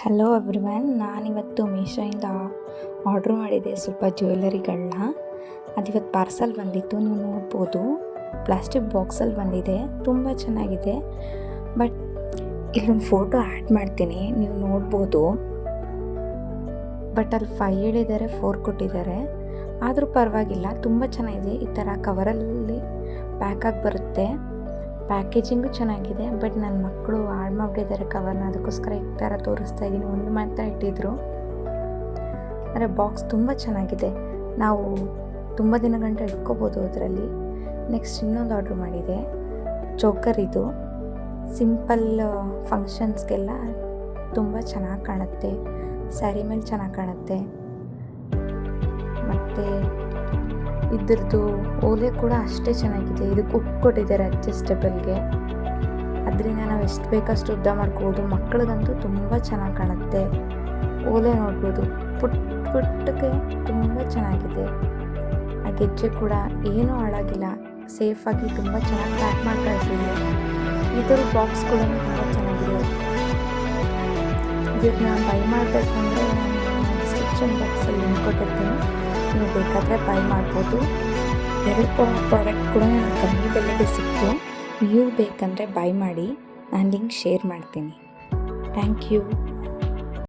Hello everyone, ನಾನಿವತ್ತು ಮೀಶೋಯಿಂದ order ಮಾಡಿದೆ ಸ್ವಲ್ಪ ಜ್ಯುವೆಲರಿಗಳನ್ನ. ಅದಿವತ್ತು ಪಾರ್ಸಲ್ ಬಂದಿತ್ತು. ನೀವು ನೋಡ್ಬೋದು, ಪ್ಲಾಸ್ಟಿಕ್ ಬಾಕ್ಸಲ್ಲಿ ಬಂದಿದೆ. ತುಂಬ ಚೆನ್ನಾಗಿದೆ. ಬಟ್ ಇಲ್ಲೊಂದು ಫೋಟೋ ಆ್ಯಡ್ ಮಾಡ್ತೀನಿ, ನೀವು ನೋಡ್ಬೋದು. ಬಟ್ ಅಲ್ಲಿ 5 ಹೇಳಿದ್ದಾರೆ, 4 ಕೊಟ್ಟಿದ್ದಾರೆ. ಆದರೂ ಪರವಾಗಿಲ್ಲ, ತುಂಬ ಚೆನ್ನಾಗಿದೆ. ಈ ಥರ ಕವರಲ್ಲಿ ಪ್ಯಾಕಾಗಿ ಬರುತ್ತೆ. ಪ್ಯಾಕೇಜಿಂಗು ಚೆನ್ನಾಗಿದೆ. ಬಟ್ ನನ್ನ ಮಕ್ಕಳು ಹಾಳು ಮಾಡಿಬಿಟ್ಟಿದ್ದಾರೆ ಕವರ್ನ, ಅದಕ್ಕೋಸ್ಕರ ಈ ಥರ ತೋರಿಸ್ತಾ ಇದ್ದೀನಿ. ಒಂದು ಮಾತ್ರ ಇಟ್ಟಿದ್ರು. ಆದರೆ ಬಾಕ್ಸ್ ತುಂಬ ಚೆನ್ನಾಗಿದೆ. ನಾವು ತುಂಬ ದಿನ ಗಂಟೆ ಇಟ್ಕೋಬೋದು ಅದರಲ್ಲಿ. ನೆಕ್ಸ್ಟ್ ಇನ್ನೊಂದು ಆರ್ಡ್ರ್ ಮಾಡಿದೆ, ಚೋಕರ್. ಇದು ಸಿಂಪಲ್ ಫಂಕ್ಷನ್ಸ್ಗೆಲ್ಲ ತುಂಬ ಚೆನ್ನಾಗಿ ಕಾಣುತ್ತೆ. ಸ್ಯಾರಿ ಮೇಲೆ ಚೆನ್ನಾಗಿ ಕಾಣುತ್ತೆ. ಮತ್ತು ಇದ್ರದ್ದು ಓಲೆ ಕೂಡ ಅಷ್ಟೇ ಚೆನ್ನಾಗಿದೆ. ಇದಕ್ಕೆ ಉಪ್ಪು ಕೊಟ್ಟಿದ್ದಾರೆ ಅಡ್ಜಸ್ಟೇಬಲ್ಗೆ. ಅದರಿಂದ ನಾವು ಎಷ್ಟು ಬೇಕಷ್ಟು ಉದ್ದ ಮಾಡ್ಕೋಬೋದು. ಮಕ್ಕಳಿಗಂತೂ ತುಂಬ ಚೆನ್ನಾಗಿ ಕಾಣುತ್ತೆ. ಓಲೆ ನೋಡ್ಬೋದು, ಪುಟ್ಟಕ್ಕೆ ತುಂಬ ಚೆನ್ನಾಗಿದೆ. ಆ ಗೆಜ್ಜೆ ಕೂಡ ಏನೂ ಹಾಳಾಗಿಲ್ಲ, ಸೇಫಾಗಿ ತುಂಬ ಚೆನ್ನಾಗಿ ಪ್ಯಾಕ್ ಮಾಡಿ ಕಳಿಸಿದೆ. ಇದರ ಬಾಕ್ಸ್ ಕೂಡ ತುಂಬ ಚೆನ್ನಾಗಿದೆ. ಇದನ್ನ ಬೈ ಮಾಡಬೇಕು ಅಂದರೆ ನಾನು ಡಿಸ್ಕ್ರಿಪ್ಷನ್ ಬಾಕ್ಸಲ್ಲಿ ಲಿಂಕ್ ಕೊಟ್ಟಿರ್ತೀನಿ, ನೀವು ಬೇಕಾದರೆ ಬೈ ಮಾಡ್ಬೋದು. 2 ಪ್ರಾಡಕ್ಟ್ ಕೂಡ ನನಗೆ ಕಮ್ಮಿ ಬೆಲೆಗೆ ಸಿಕ್ತು. ನೀವು ಬೇಕಂದರೆ ಬೈ ಮಾಡಿ, ನಾನು ಲಿಂಕ್ ಶೇರ್ ಮಾಡ್ತೀನಿ. Thank you.